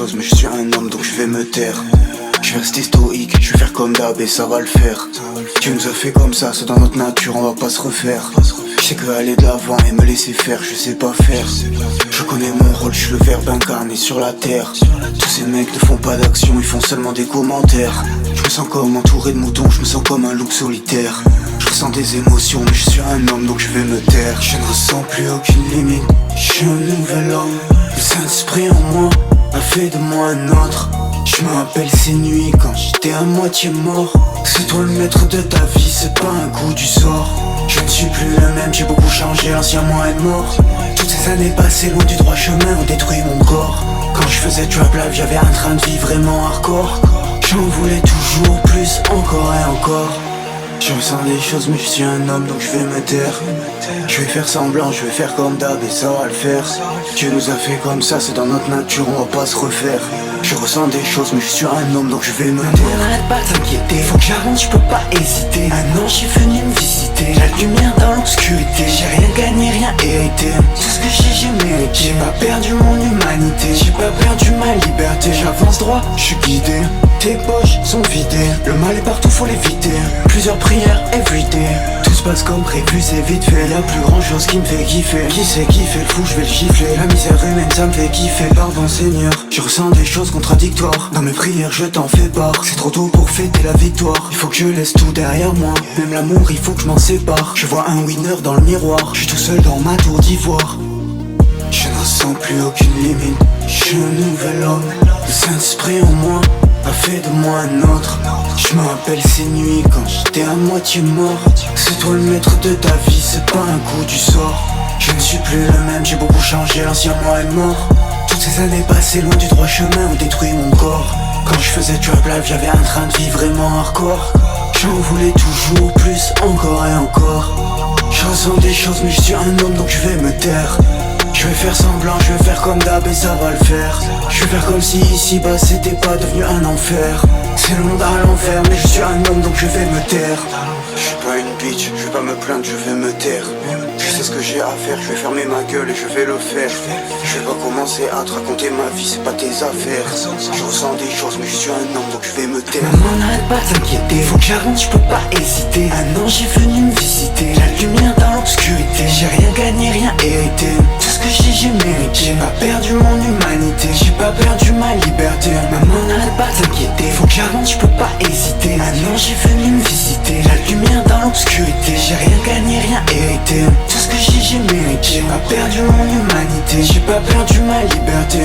choses, mais je suis un homme donc je vais me taire. Je vais rester stoïque, je vais faire comme d'hab et ça va le faire. Tu nous as fait comme ça, c'est dans notre nature, on va pas se refaire. Je sais que aller de l'avant et me laisser faire, je sais pas faire. Je connais mon rôle, je suis le verbe incarné sur la terre. Tous ces mecs ne font pas d'action, ils font seulement des commentaires. Je me sens comme entouré de moutons, je me sens comme un loup solitaire. Je ressens des émotions, mais je suis un homme donc je vais me taire. Je ne ressens plus aucune limite, je suis un nouvel homme. Le Saint-Esprit en moi a fait de moi un autre. Je me rappelle ces nuits quand j'étais à moitié mort. C'est toi le maître de ta vie, c'est pas un coup du sort. Je ne suis plus le même, j'ai beaucoup changé, l'ancien moi est mort. Toutes ces années passées loin du droit chemin ont détruit mon corps. Quand je faisais trap life, j'avais un train de vie vraiment hardcore. J'en voulais toujours plus, encore et encore. Je ressens des choses mais je suis un homme donc je vais me taire. Je vais faire semblant, je vais faire comme d'hab et ça va le faire. Dieu nous a fait comme ça, c'est dans notre nature, on va pas se refaire. Je ressens des choses mais je suis un homme donc je vais me taire. N'arrête pas de t'inquiéter, faut que j'avance, je peux pas hésiter. Un ange est venu me visiter, la lumière dans l'obscurité. J'ai rien gagné, rien hérité, tout ce que j'ai mérité. J'ai pas perdu mon humanité, j'ai pas perdu ma liberté. J'avance droit, je suis guidé, tes poches sont vidées. Le mal est partout, faut l'éviter, plusieurs prières everyday. Tout se passe comme prévu, c'est vite fait. Y'a plus grand chose qui me fait kiffer. Qui c'est qui fait le fou, je vais le gifler. La misère humaine, ça me fait kiffer. Pardon Seigneur, je ressens des choses contradictoires. Dans mes prières, je t'en fais part. C'est trop tôt pour fêter la victoire. Il faut que je laisse tout derrière moi. Même l'amour, il faut que je m'en sépare. Je vois un winner dans le miroir. Je suis tout seul dans ma tour d'ivoire. Je ne ressens plus aucune limite, je suis un nouvel homme. Le Saint-Esprit en moi a fait de moi un autre. Je me rappelle ces nuits quand j'étais à moitié mort. C'est toi le maître de ta vie, c'est pas un coup du sort. Je ne suis plus le même, j'ai beaucoup changé, l'ancien moi est mort. Toutes ces années passées loin du droit chemin ont détruit mon corps. Quand je faisais trap life, j'avais un train de vie vraiment hardcore. J'en voulais toujours plus, encore et encore. Je ressens des choses mais je suis un homme donc je vais me taire. Je vais faire semblant, je vais faire comme d'hab et ça va le faire. Je vais faire comme si ici-bas c'était pas devenu un enfer. C'est le monde à l'envers mais je suis un homme donc je vais me taire. Je suis pas une bitch, je vais pas me plaindre, je vais me taire. Je sais ce que j'ai à faire, je vais fermer ma gueule et je vais le faire. Je vais pas commencer à te raconter ma vie, c'est pas tes affaires. Je ressens des choses mais je suis un homme donc je vais me taire. Maman n'arrête pas de t'inquiéter, faut que j'avance, je peux pas hésiter. Un ange est venu me visiter, la lumière dans l'obscurité. J'ai rien gagné, rien hérité, tout ce que j'ai mérité. J'ai pas perdu mon humanité, j'ai pas perdu ma liberté. Maman n'arrête pas de t'inquiéter, faut que j'avance, je peux pas hésiter. Un ange est venu me visiter, la lumière dans l'obscurité. J'ai rien gagné, rien hérité, tout ce que j'ai mérité. J'ai pas perdu mon humanité, j'ai pas perdu ma liberté.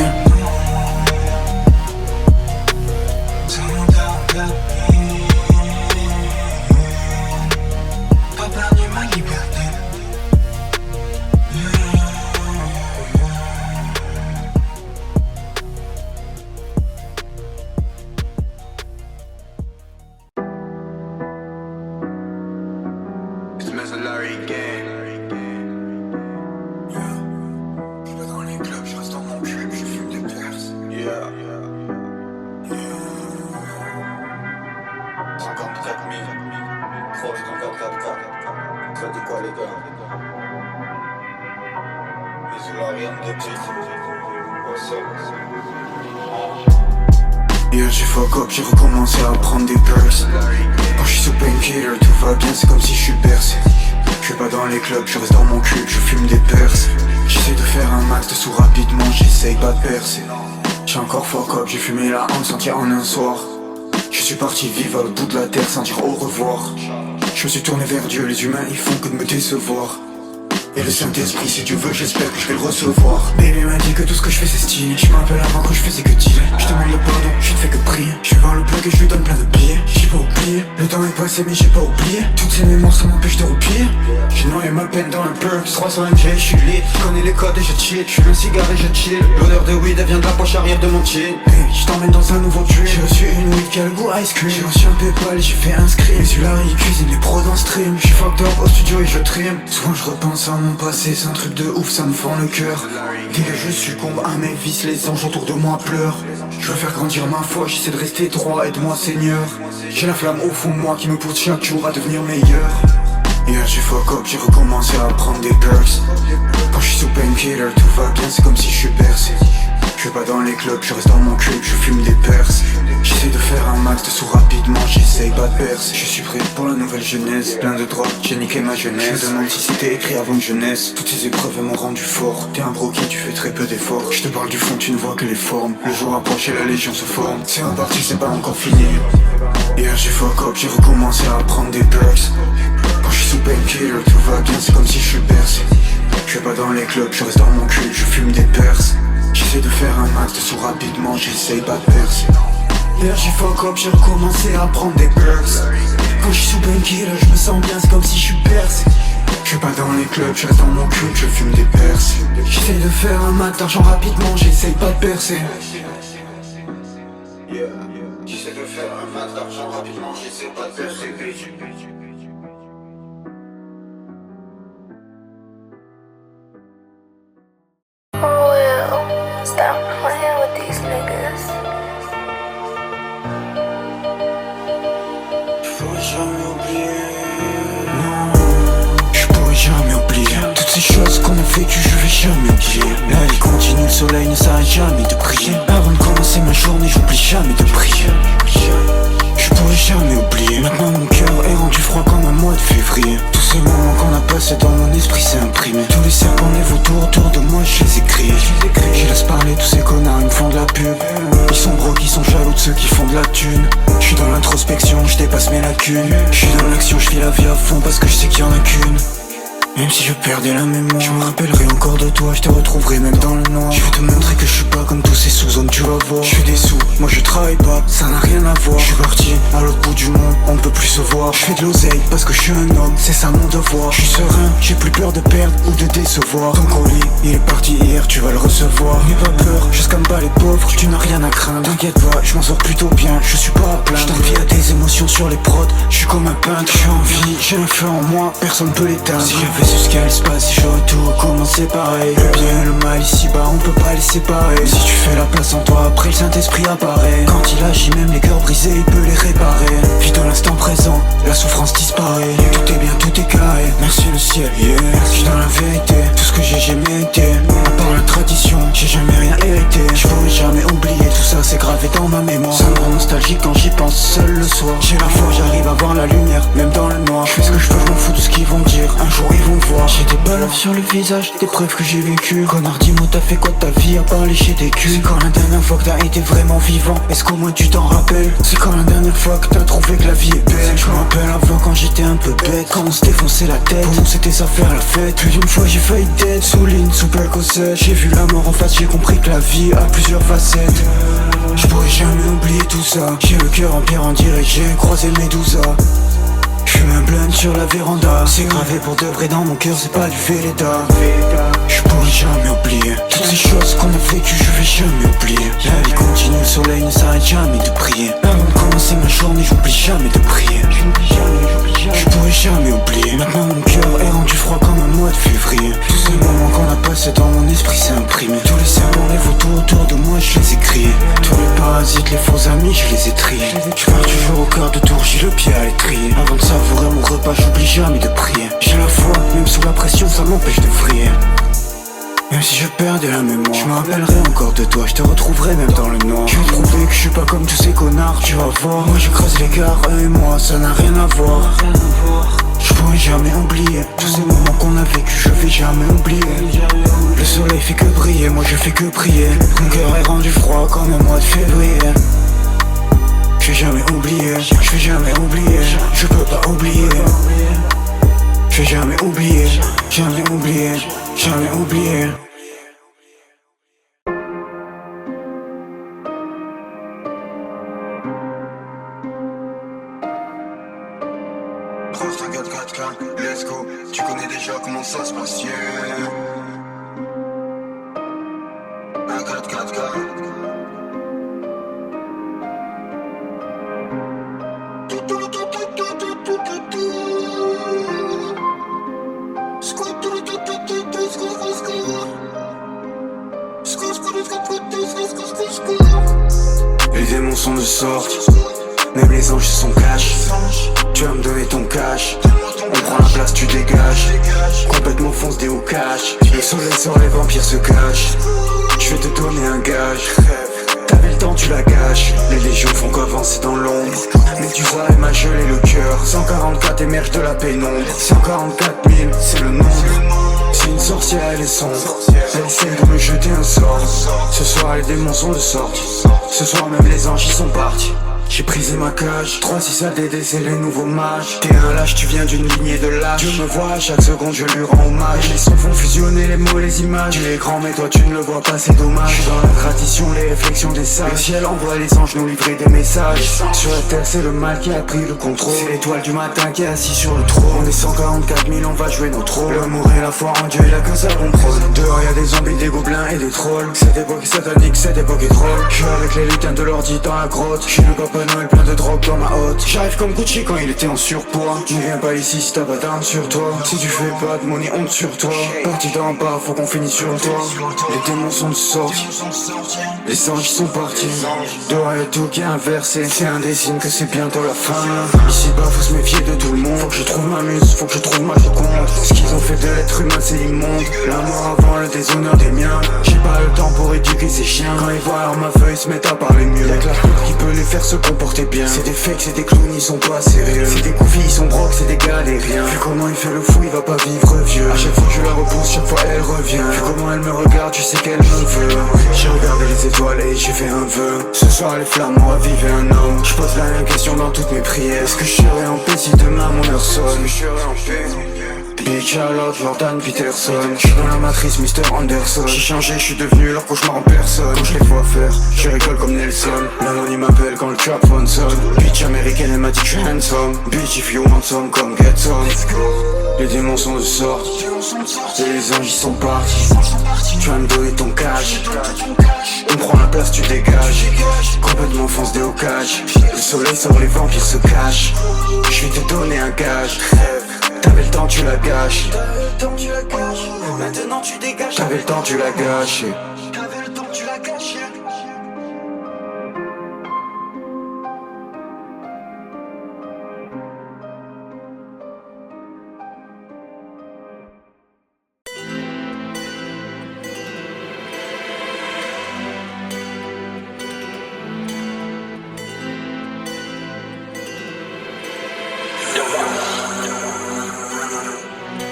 Pas perdu ma liberté. Hier j'ai fuck up, j'ai recommencé à prendre des perks. Quand je suis sous painkiller, tout va bien, c'est comme si je suis percé. Je vais pas dans les clubs, je reste dans mon cul, je fume des perses. J'essaye de faire un max de sous rapidement, j'essaye pas de percer. J'ai encore fuck up, j'ai fumé la honte entière en un soir. Je suis parti vivre à l'autre bout de la terre sans dire au revoir. Je me suis tourné vers Dieu, les humains ils font que de me décevoir. Et le Saint-Esprit, si Dieu veut, j'espère que je vais le recevoir. Baby m'a dit que tout ce que je fais c'est stylé. Je me rappelle avant quand je faisais que dealer. Je demande le pardon, je ne fais que prier. Je vais voir le blog et je lui donne plein de billets. J'ai pas oublié, le temps est passé mais j'ai pas oublié. Toutes ces mémoires ça m'empêche de roupiller. J'ai noyé ma peine dans un perk, 300 MG, je suis lit. Je connais les codes et je chill, je suis un cigare et je chill. L'odeur de weed elle vient de la poche arrière de mon jean. Hey, je t'emmène dans un nouveau trip. J'ai reçu une weed qui a le goût ice cream. J'ai reçu un Paypal et j'ai fait un screen. Sur la riz cuisine les pros dans stream. Je suis fucked up au studio et je trim. Souvent je repense à mon passé, c'est un truc de ouf, ça me fend le cœur. Dès que je succombe à mes vices, les anges autour de moi pleurent. Je veux faire grandir ma foi, j'essaie de rester droit, aide-moi Seigneur. J'ai la flamme au fond de moi qui me pousse chaque jour à devenir meilleur. Hier j'ai fuck up, j'ai recommencé à prendre des perks. Quand je suis sous painkiller, tout va bien, c'est comme si je suis percé. Je vais pas dans les clubs, je reste dans mon cube, je fume des perses. J'essaie de faire un max de sous rapidement, j'essaye pas de percer. Je suis prêt pour la nouvelle jeunesse, plein de drogue, j'ai niqué ma jeunesse. Je me demande si c'était écrit avant que je naisse. Toutes ces épreuves m'ont rendu fort. T'es un broquet, tu fais très peu d'efforts. Je te parle du fond, tu ne vois que les formes. Le jour approche et la légion se forme. C'est reparti, c'est pas encore fini. Hier j'ai fuck up, j'ai recommencé à prendre des perks. Quand je suis sous painkiller, tout va bien, c'est comme si je suis bercé. Je vais pas dans les clubs, je reste dans mon cul, je fume des perses. J'essaie de faire un max de sous rapidement, j'essaye pas de percer. Hier j'ai fuck up, j'ai recommencé à prendre des perks. Quand je suis sous painkiller, je me sens bien, c'est comme si je suis bercé. Je vais pas dans les clubs, je reste dans mon cul, je fume des perses. J'essaie de faire un max d'argent rapidement, j'essaye pas de percer. J'essaie de faire un max d'argent rapidement, j'essaie pas de percer. Stop playing with these niggas. Je pourrais jamais oublier. Non, je pourrais jamais oublier. Toutes ces choses qu'on a vécues, je vais jamais oublier. La vie continue, le soleil ne s'arrête jamais de briller. Avant de commencer ma journée, j'oublie jamais de prier. Je pourrais jamais oublier. Maintenant mon cœur est rendu froid comme un mois de février. Tous ces moments qu'on a passés dans mon esprit s'est imprimé. Tous les serpents et vautours autour de moi, je les écris. Je laisse parler tous ces connards, ils me font de la pub. Ils sont brocs, ils sont jaloux de ceux qui font de la thune. Je suis dans l'introspection, je dépasse mes lacunes. Je suis dans l'action, je vis la vie à fond parce que je sais qu'il y en a qu'une. Même si je perdais la mémoire, je me rappellerai encore de toi, je te retrouverai même dans le noir. Je vais te montrer que je suis pas comme tous ces sous-hommes, tu vas voir. Je suis des sous, moi je travaille pas, ça n'a rien à voir. Je suis parti à l'autre bout du monde, on ne peut plus se voir. Je fais de l'oseille parce que je suis un homme, c'est ça mon devoir. Je suis serein, j'ai plus peur de perdre ou de décevoir. Ton colis, il est parti hier, tu vas le recevoir. N'aie pas peur, je scam pas les pauvres, tu n'as rien à craindre. T'inquiète pas, je m'en sors plutôt bien, je suis pas à plaindre. Je t'envie à des émotions sur les prods, je suis comme un peintre. Je suis en vie, j'ai un feu en moi, personne peut l'éteindre. Si j'avais su ce qu'elle se passe, si j'aurais tout recommencé pareil. Le bien et le mal ici-bas, on peut pas les séparer. Si tu fais la place en toi, après le Saint-Esprit apparaît. Quand il agit, même les cœurs brisés, il peut les réparer. Vis dans l'instant présent, la souffrance disparaît. Tout est bien, tout est carré, merci le ciel, yeah. Je suis dans la vérité, tout ce que j'ai mérité. À part la tradition, j'ai jamais rien hérité. Je pourrais jamais oublier, tout ça c'est gravé dans ma mémoire. Ça me rend nostalgique quand j'y pense seul le soir. J'ai la foi, j'arrive à voir la lumière, même dans le noir. Je fais ce que je peux, je m'en fous de ce qu'ils vont me dire. Un jour ils vont voir. J'ai des balafres sur le visage, des preuves que j'ai vécues. Connard, dis-moi, t'as fait quoi de ta vie à part lécher des culs? C'est quand la dernière fois que t'as été vraiment vivant? Est-ce qu'au moins tu t'en rappelles? C'est quand la dernière fois que t'as trouvé que la vie est belle? Je me rappelle avant quand j'étais un peu bête, quand on se défonçait la tête. Pour nous c'était ça faire la fête. Plus d'une fois j'ai failli dead, sous ligne, sous Percocet. J'ai vu la mort en face, j'ai compris que la vie a plusieurs facettes. Je pourrais jamais oublier tout ça. J'ai le cœur en pierre en direct, j'ai croisé Medusa. J'fume un blunt sur la véranda. C'est gravé pour de vrai dans mon cœur, c'est pas du Véleda. Je pourrais jamais oublier toutes ces choses qu'on a vécues, je vais jamais oublier. La vie continue, le soleil ne s'arrête jamais de briller. Avant de commencer ma journée, j'oublie jamais de prier. Je pourrais jamais oublier. Maintenant mon cœur est rendu froid comme un mois de février. Tous ces moments qu'on a passés dans mon esprit s'est imprimé. Tous les serpents, les vautours autour de moi, je les ai criés. Tous les parasites, les faux amis, je les ai triés. Je pars toujours au quart de tour, j'ai le pied à l'étrier. Avant de savourer mon repas, j'oublie jamais de prier. J'ai la foi, même sous la pression, ça m'empêche de vriller. Même si je perdais la mémoire, je me rappellerai encore de toi, je te retrouverai même dans le noir. Je vais prouver que je suis pas comme tous ces connards, tu vas voir. Moi je creuse l'écart, eux et moi, ça n'a rien à voir. Je pourrais jamais oublier tous ces moments qu'on a vécu, je vais jamais oublier. Le soleil fait que briller, moi je fais que prier. Mon cœur est rendu froid comme un mois de février. Je vais jamais oublier, je vais jamais oublier, je peux pas oublier. Je vais jamais oublier, jamais oublier, jamais oublier. Let's go, tu connais déjà comment ça se passe, yeah. Un 4-4-4. Les démons sont de sorte, même les anges sont cash. Tu vas me donner ton cash, on prend la place, tu dégages. Complètement fonce des hauts cash. Le soleil sort, les vampires se cachent. Je Je vais te donner un gage. T'avais le temps, tu la gâches. Les légions font qu'avancer dans l'ombre. Mais tu et m'a gelé le cœur. 144 émerge de la pénombre. 144 000, c'est le nombre. C'est une sorcière, elle est sombre. Elle essaie de me jeter un sort. Ce soir les démons sont de sortie. Ce soir même les anges y sont partis. J'ai brisé ma cage, 3-6 ADD c'est les nouveaux mages. T'es un lâche, tu viens d'une lignée de lâches. Dieu me voit, à chaque seconde je lui rends hommage. Les sons font fusionner les mots, les images. Tu es grand mais toi tu ne le vois pas, c'est dommage. Je suis dans la tradition, les réflexions des sages. Le ciel envoie les anges nous livrer des messages. Sur la terre c'est le mal qui a pris le contrôle. C'est l'étoile du matin qui est assis sur le trône. On est 144 000, on va jouer notre rôle. L'amour et la foi en Dieu, il a que ça qu'on prône. Dehors y'a des zombies, des gobelins et des trolls. Cette époque est satanique, cette époque est drôle. Je suis avec les lutins de l'ordi dans la grotte. Je suis le Papa Noël plein de drogue dans ma hotte. J'arrive comme Gucci quand il était en surpoids. Ne viens pas ici si t'as pas d'armes sur toi. Si tu fais pas de money, honte sur toi. Parti d'en bas, faut qu'on finisse sur toi. Les démons sont de sortie. Les anges sont partis. Dehors y'a tout qui est inversé. C'est un des signes que c'est bientôt la fin. Ici bas faut se méfier de tout le monde. Faut que je trouve ma muse, faut que je trouve ma joconde. Ce qu'ils ont fait de l'être humain c'est immonde. La mort avant le déshonneur des miens. J'ai pas le temps pour éduquer ces chiens. Quand ils voient ma feuille, ils se mettent à parler mieux. Y'a que la peur qui peut les faire se comporter bien. C'est des fakes, c'est des clowns, ils sont pas sérieux. C'est des goofies, ils sont brocs, c'est des galériens. Vu comment il fait le fou, il va pas vivre vieux. À chaque fois que je la repousse, chaque fois elle revient. Vu comment elle me regarde, tu sais qu'elle me veut. J'ai regardé les étoiles et j'ai fait un vœu. Ce soir les flammes ont ravivé un homme. Je pose la même question dans toutes mes prières. Est-ce que je serai en paix si demain mon heure sonne? Big Charlotte, Jordan Peterson. J'suis dans la matrice, Mr. Anderson. J'ai changé, j'suis devenu leur cauchemar en personne. Quand je les vois faire, je rigole comme Nelson. L'anonyme m'appelle quand le trap phone sonne. Bitch américaine, elle m'a dit que j'suis handsome. Bitch if you want some, come get some. Les démons sont de sortie. Et les anges y sont partis. Tu vas me donner ton cash. On prend la place, tu dégages. Complètement foncé au cash. Le soleil sort, les vampires se cachent. Je vais te donner un gage. T'avais le temps, tu la gâches. Maintenant tu dégages. T'avais le temps, tu la gâches. T'avais le temps, tu la gâches.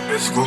Let's go.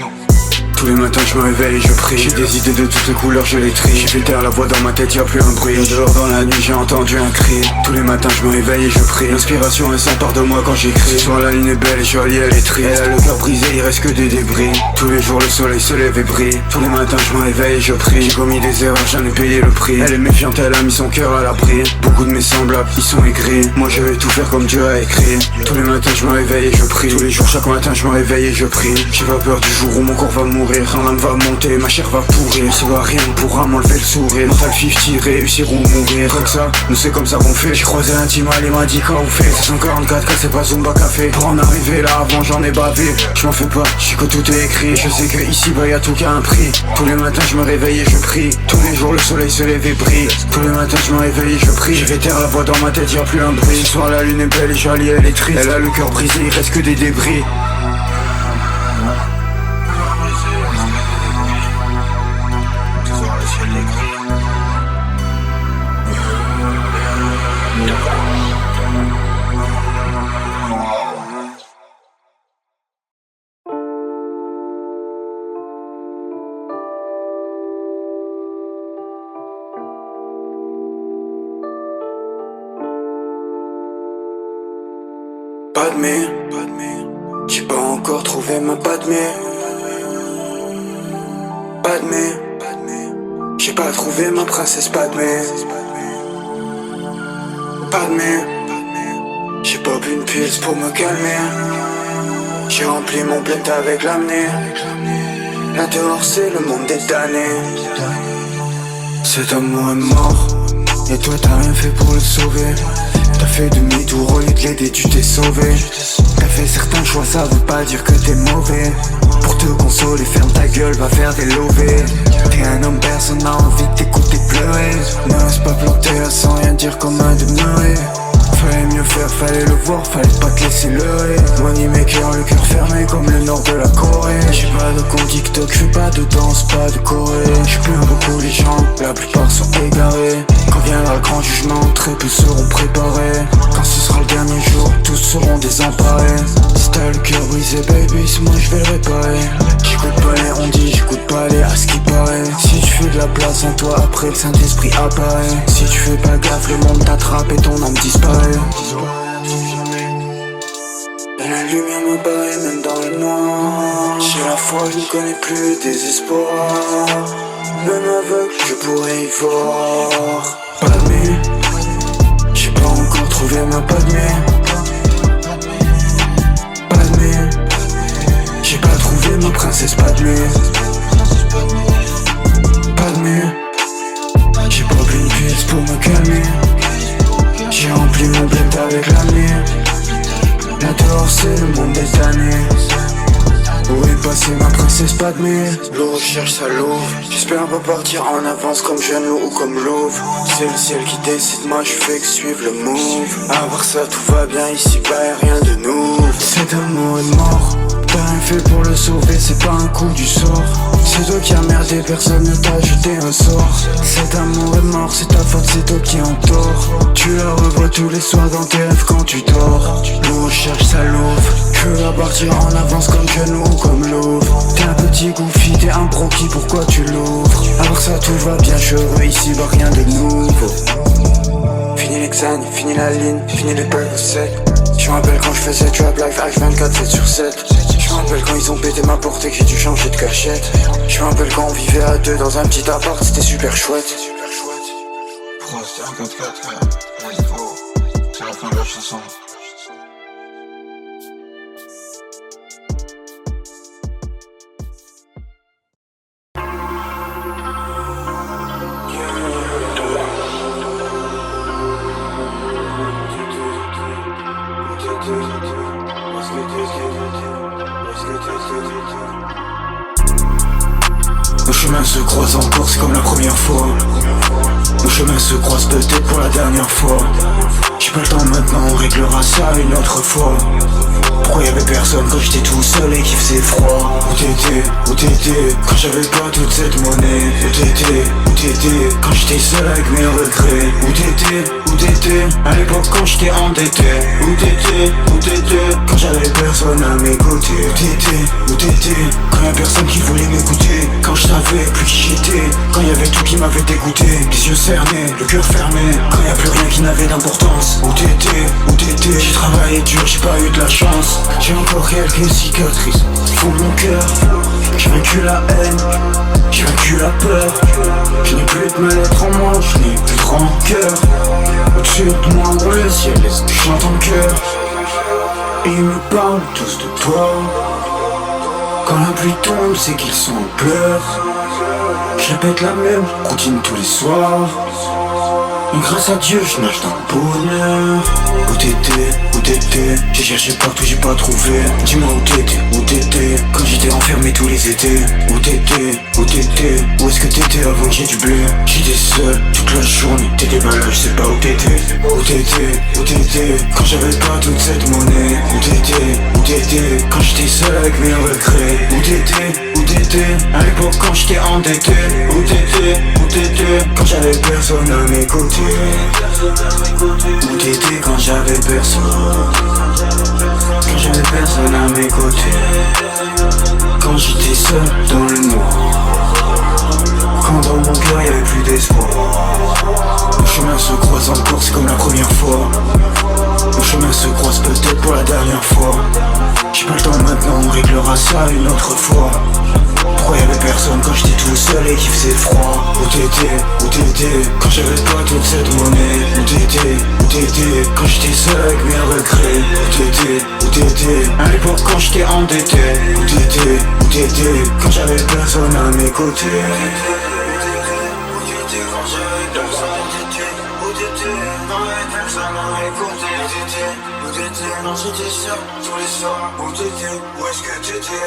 Tous les matins je me réveille et je prie. J'ai des idées de toutes les couleurs, je les trie. J'ai fait taire la voix dans ma tête, y'a plus un bruit. Dehors dans la nuit j'ai entendu un cri. Tous les matins je me réveille et je prie. L'inspiration elle s'empare de moi quand j'écris. Ce soir la ligne est belle et jolie, elle est triste. Elle a le cœur brisé, il reste que des débris. Tous les jours le soleil se lève et brille. Tous les matins je me réveille et je prie. J'ai commis des erreurs, j'en ai payé le prix. Elle est méfiante, elle a mis son cœur à l'abri. Beaucoup de mes semblables, ils sont aigris. Moi je vais tout faire comme Dieu a écrit. Tous les matins je me réveille et je prie. Tous les jours chaque matin je me réveille et je prie. J'ai pas peur du jour où mon corps va mourir. Quand l'âme va monter, ma chair va pourrir. Ce va rien pourra m'enlever le sourire. Mental 50, réussir ou mourir. Rien que ça, nous c'est comme ça qu'on fait. J'ai croisé un team, il m'a dit quand vous faites 144 cas, c'est pas Zumba Café. Pour en arriver là, avant j'en ai bavé. Je m'en fais pas, je sais que tout est écrit. Je sais que ici bah y'a tout qui a un prix. Tous les matins je me réveille et je prie. Tous les jours le soleil se lève et brille. Tous les matins je me réveille et je prie. Je vais taire la voix dans ma tête, y'a plus un bruit. Ce soir la lune est belle et jolie, elle est triste. Elle a le cœur brisé, il reste que des débris. Padmé, j'ai pas encore trouvé ma Padmé. Padmé, j'ai pas trouvé ma princesse Padmé. Padmé, j'ai pas bu une pisse pour me calmer. J'ai rempli mon bled avec l'amener. Là dehors c'est le monde des damnés. Cet amour est mort et toi t'as rien fait pour le sauver. T'as fait demi-tour au lieu de l'aider, tu t'es sauvé. T'as fait certains choix, ça veut pas dire que t'es mauvais. Pour te consoler, ferme ta gueule, va faire des lovés. T'es un homme, personne n'a envie de t'écouter pleurer. Ne reste pas planté sans rien dire comme un demeuré. Fallait mieux faire, fallait le voir. voir, fallait pas te laisser leurrer. Money maker, le cœur fermé comme le nord de la Corée. J'ai pas de compte TikTok, j'fais pas de danse, pas de Corée. J'suis plus beaucoup les gens, la plupart sont égarés. Quand viendra le grand jugement, très peu seront préparés. Quand ce sera le dernier jour, tous seront désemparés. Si t'as le cœur brisé baby, c'est moi j'vais le réparer. J'écoute pas les rondis, j'écoute pas les à ce qui paraît. Si tu fais de la place en toi, après le Saint-Esprit apparaît. Si tu fais pas gaffe, le monde t'attrape et ton âme disparaît. Et la lumière me barre même dans le noir. J'ai la foi, je ne connais plus le désespoir. Même aveugle, je pourrais y voir. Padmé, j'ai pas encore trouvé ma Padmé. Padmé, j'ai pas trouvé ma princesse Padmé. Padmé, j'ai pas pris une pièce pour me calmer. J'ai rempli mon bled avec l'avenir. Là dehors c'est le monde des années. Où est passée ma princesse Padmé? L'eau cherche sa louve. J'espère pas partir en avance comme jeune loup ou comme louve. C'est le ciel qui décide, moi je fais que suivre le move. À part ça tout va bien ici bas y'a rien de nouveau. Cet amour est mort, t'as rien fait pour le sauver, c'est pas un coup du sort. C'est toi qui as merdé, personne ne t'a jeté un sort. Cet amour est mort, c'est ta faute, c'est toi qui en tort. Tu la revois tous les soirs dans tes rêves quand tu dors. L'eau cherche sa louve. Je veux partir en avance comme jeune ou comme louve. T'es un petit goofy, t'es un broki, pourquoi tu l'ouvres? Alors ça tout va bien, je veux ici, bah rien de nouveau. Fini l'examen, fini la ligne, fini les perles secs. Je me rappelle quand je faisais trap life H24 7/7. Je me rappelle quand ils ont pété ma porte et que j'ai dû changer de cachette. Je me rappelle quand on vivait à deux dans un petit appart, c'était super chouette. Pro, c'était un 4-4, let's go. C'est la fin de la chanson. Nos chemins se croisent encore, c'est comme la première fois. Nos chemins se croisent peut-être pour la dernière fois. J'ai pas le temps maintenant, on réglera ça une autre fois. Pourquoi y'avait personne quand j'étais tout seul et qu'il faisait froid? Où t'étais quand j'avais pas toute cette monnaie? Où t'étais quand j'étais seul avec mes regrets? Où t'étais à l'époque quand j'étais endetté? Où t'étais quand j'avais personne à mes côtés? Où t'étais quand y'a personne qui voulait m'écouter? Quand je savais plus qui j'étais, quand y'avait tout qui m'avait dégoûté. Les yeux cernés, le cœur fermé, quand y'a plus rien qui n'avait d'importance. Où t'étais, j'ai travaillé dur, j'ai pas eu de la chance. J'ai encore quelques cicatrices au fond de mon cœur. J'ai vaincu la haine, j'ai vaincu la peur. Je n'ai plus de mal-être en moi, je n'ai plus de rancœur. Au-dessus de moi, dans le ciel, laisse que je chante en cœur. Et ils me parlent tous de toi. Quand la pluie tombe, c'est qu'ils sont en pleurs. Je répète la même routine tous les soirs. Mais grâce à Dieu, je nage dans le bonheur. Où t'étais, j'ai cherché partout, j'ai pas trouvé. Dis-moi où t'étais, quand j'étais enfermé tous les étés. Où t'étais, où est-ce que t'étais avant que j'ai du blé? J'étais seul toute la journée, t'étais pas là, je sais pas où t'étais. Où t'étais, quand j'avais pas toute cette monnaie? Où t'étais, quand j'étais seul avec mes regrets? Où t'étais, à l'époque quand j'étais endetté? Où t'étais, quand j'avais personne à mes côtés? Où t'étais quand j'avais personne? Quand j'avais personne à mes côtés? Quand j'étais seul dans le noir? Quand dans mon cœur y'avait plus d'espoir? Nos chemins se croisent encore, c'est comme la première fois. Nos chemins se croisent peut-être pour la dernière fois. J'ai pas le temps maintenant, on réglera ça une autre fois. Pourquoi y'avait personne quand j'étais tout seul et qu'il faisait froid? Où t'étais, quand j'avais pas toute cette monnaie? Où t'étais, quand j'étais seul avec mes regrets? Où t'étais, à l'époque quand j'étais endetté? Où t'étais, quand j'avais personne à mes côtés? Non, j'étais seul tous les soirs. Où t'étais? Où est-ce que t'étais?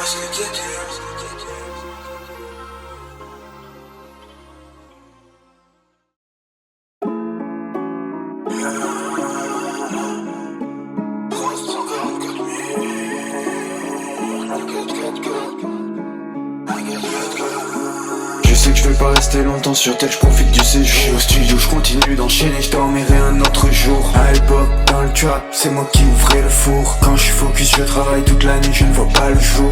Je sais que je vais pas rester longtemps sur tel, je profite du séjour. Je suis au studio, je continue d'enchaîner, je dormirai un autre jour. À l'époque, dans le trap, c'est moi qui ouvrais le four. Quand je suis focus, je travaille toute la nuit, je ne vois pas le jour.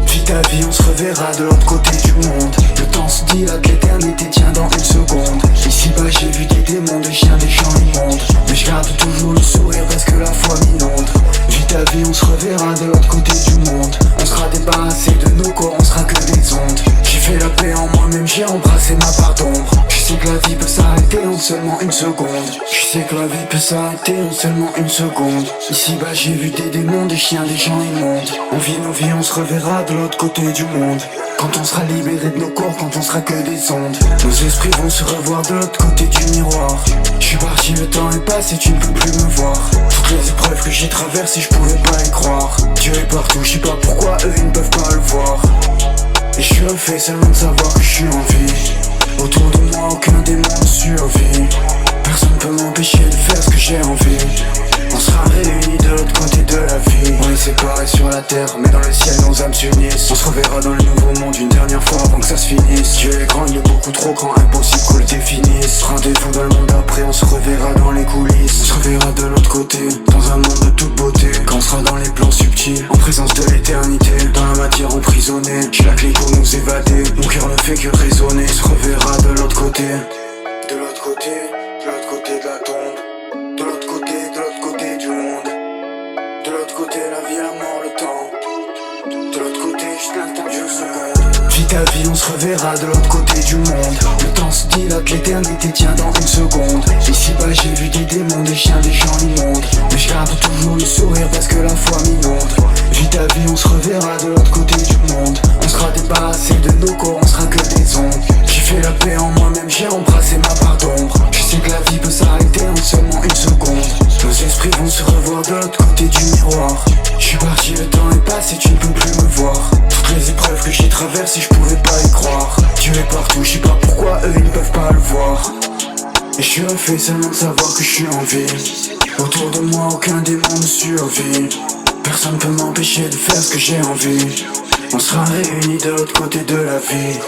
Vis ta vie, on se reverra de l'autre côté du monde. Le temps se dilate, l'éternité tient dans une seconde. Ici-bas, j'ai vu des démons, des chiens, des champs immondes. Mais je garde toujours le sourire parce que la foi m'inonde. Vis ta vie, on se reverra de l'autre côté du monde. On sera débarrassé de nos corps, on sera que des ondes. J'ai fait la paix en moi-même, j'ai embrassé ma part d'ombre. Je sais que la vie peut s'arrêter en seulement une seconde. Je sais que la vie peut s'arrêter en seulement une seconde. Ici-bas, j'ai vu des démons, des chiens, des gens immondes. On vit nos vies, on se reverra de l'autre côté du monde. Quand on sera libéré de nos corps, quand on sera que des ondes. Nos esprits vont se revoir de l'autre côté du miroir. Je suis parti, le temps est passé, tu ne peux plus me voir. Toutes les épreuves que j'ai traversées, je pouvais pas y croire. Dieu est partout, je sais pas pourquoi eux ils ne peuvent pas le voir. Et je suis un fait seulement de savoir que je suis en vie. Autour de moi aucun démon ne survit. Personne peut m'empêcher de faire ce que j'ai envie. On sera réunis de l'autre côté de la vie. On est séparés sur la terre, mais dans le ciel nos âmes s'unissent. On se reverra dans le nouveau monde une dernière fois avant que ça se finisse. Dieu est grand, il est beaucoup trop grand, impossible qu'on le définisse. Rendez-vous dans le monde d'après, on se reverra dans les coulisses. On se reverra de l'autre côté, dans un monde de toute beauté. Quand on sera dans les plans subtils, en présence de l'éternité. Dans la matière emprisonnée, j'ai la clé pour nous évader. Mon cœur ne fait que résonner. On se reverra de l'autre côté. De l'autre côté, de l'autre côté de la tombe. De l'autre côté du monde. De l'autre côté la vie, la mort, le temps. De l'autre côté juste l'instant d'une seconde. Vis ta vie, on se reverra de l'autre côté du monde. Le temps se dilate, l'éternité tient dans une seconde. Ici-bas j'ai vu des démons, des chiens, des gens immondes. Mais je garde toujours le sourire parce que la foi m'inonde. Vis ta vie, on se reverra de l'autre côté du monde. On sera débarrassé de nos corps, on sera que des ondes. J'ai fait la paix en moi-même, j'ai embrassé ma part d'ombre. Je sais que la vie peut s'arrêter en seulement une seconde. Nos esprits vont se revoir de l'autre côté du miroir. Je suis parti, le temps est passé, tu ne peux plus me voir. Toutes les épreuves que j'ai traversées, je pouvais pas y croire. Dieu est partout, je sais pas pourquoi eux ils ne peuvent pas le voir. Et je suis un fait seulement de savoir que je suis en vie. Autour de moi aucun démon ne survit. Personne peut m'empêcher de faire ce que j'ai envie. On sera réunis de l'autre côté de la vie.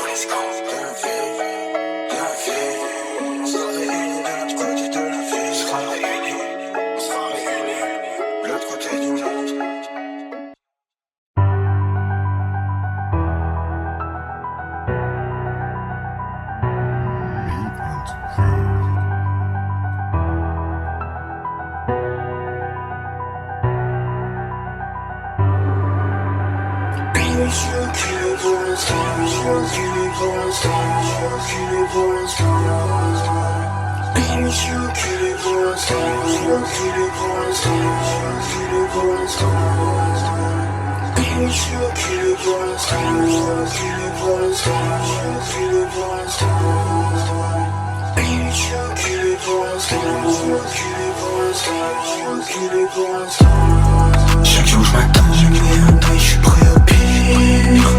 Chaque jour je m'attends, mais je suis prêt au pire.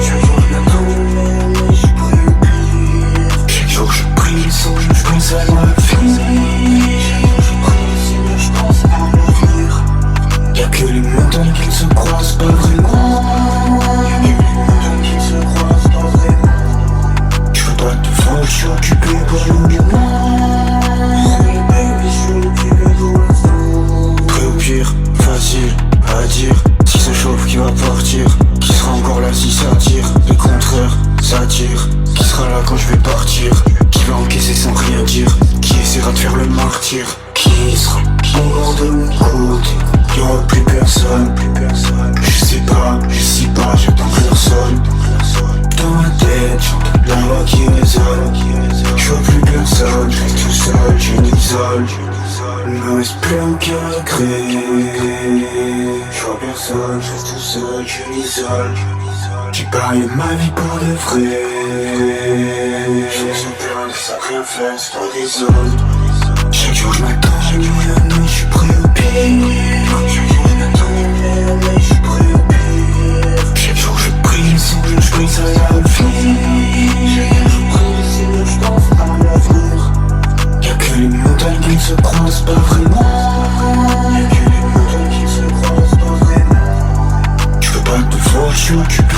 Chaque jour je m'attends, mais je suis prêt au pire. Chaque jour je prie, je pense à l'avenir. Je pense à l'avenir. Y'a que les montagnes qui ne se croisent pas vraiment. Je veux pas te voir, je suis occupé pour le moment. Baby, je suis occupé pour l'instant. Prêt au pire, facile à dire. Si ça chauffe, qui va partir? Qui sera encore là si ça tire? Le contraire, ça tire. Qui sera là quand je vais partir? Qui va encaisser sans rien dire? Qui essaiera de faire le martyr? Qui sera au bord de mon côté? Y'aura plus personne. Je sais pas, j'attends que l'heure sonne. Dans ma tête, j'entends la voix qui résonne. Je vois plus personne, je reste tout seul, je m'isole. Il me reste plus aucun regret. Je vois personne, je reste tout seul, je m'isole. J'ai parié ma vie pour de vrai. Je me sens plein, ça n'a rien fait, c'est pas des zones. Chaque jour je m'attends, mais je suis prêt au pire. Chaque jour je m'attends, mais je suis prêt au pire. Chaque jour je prie, je pense à l'avenir. Chaque jour je prie, je pense à l'avenir. Y'a que les montagnes qui ne se croisent pas vraiment. Y'a que les montagnes qui ne se croisent pas vraiment. Je veux pas te voir, je suis occupé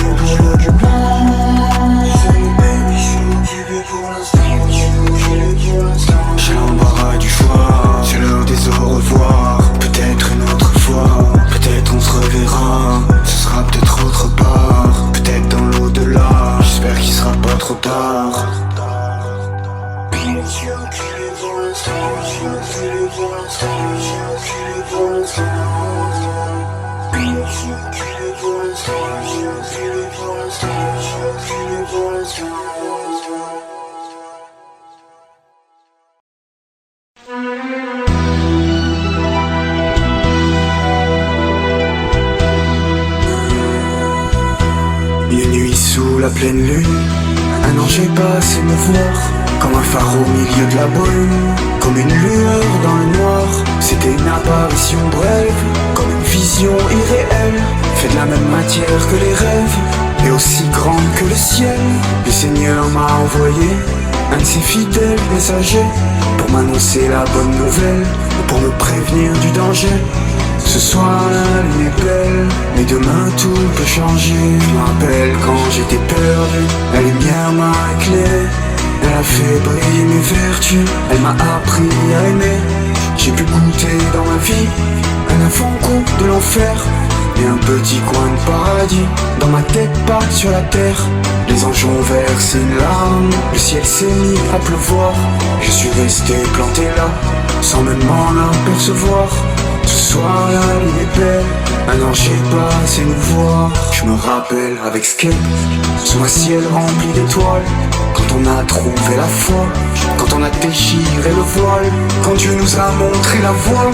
Une nuit sous la pleine lune, un ange est passé me voir, comme un phare au milieu de la brume, comme une lueur dans le noir. C'était une apparition brève, comme une vision irréelle, fait de la même matière que les rêves, et aussi grande que le ciel. Le Seigneur m'a envoyé un de ses fidèles messagers, pour m'annoncer la bonne nouvelle, pour me prévenir du danger. Ce soir la lune est belle, mais demain tout peut changer. Je me rappelle quand j'étais perdu, la lumière m'a éclairé. Elle a fait briller mes vertus, elle m'a appris à aimer. J'ai pu goûter dans ma vie un avant-goût de l'enfer et un petit coin de paradis. Dans ma tête, pas sur la terre. Les anges ont versé une larme, le ciel s'est mis à pleuvoir. Je suis resté planté là, sans même m'en apercevoir. Ce soir la lune est belle, un ange est passé nous voir. Je me rappelle avec Skep, sous un ciel rempli d'étoiles, quand on a trouvé la foi, quand on a déchiré le voile, quand Dieu nous a montré la voie,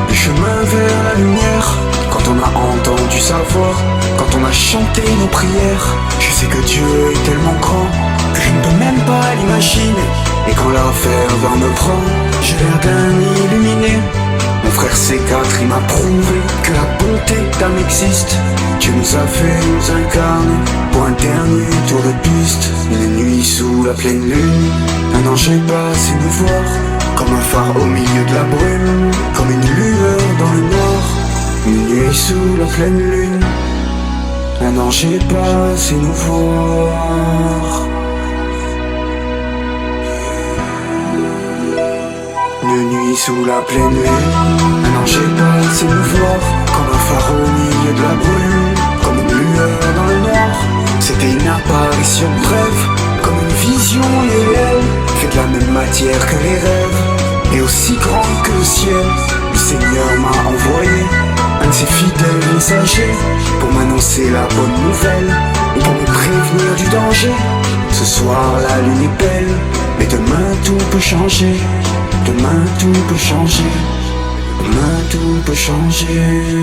le chemin vers la lumière, quand on a entendu sa voix, quand on a chanté nos prières. Je sais que Dieu est tellement grand que je ne peux même pas l'imaginer. Et quand l'affaire me prend, j'ai l'air d'un illuminé. Mon frère C4, il m'a prouvé que la bonté d'âme existe. Dieu nous a fait nous incarner pour un dernier tour de piste. Une nuit sous la pleine lune, un ange est passé nous voir, comme un phare au milieu de la brume, comme une lueur dans le noir. Une nuit sous la pleine lune, un ange est passé nous voir. Une nuit sous la pleine lune, un ange est passé nous voir, comme un phare au milieu de la brume, comme une lueur dans le noir. C'était une apparition brève, comme une vision irréelle, fait de la même matière que les rêves, et aussi grande que le ciel. Le Seigneur m'a envoyé un de ses fidèles messagers, pour m'annoncer la bonne nouvelle, et pour me prévenir du danger. Ce soir la lune est belle, mais demain tout peut changer. Demain tout peut changer, demain tout peut changer.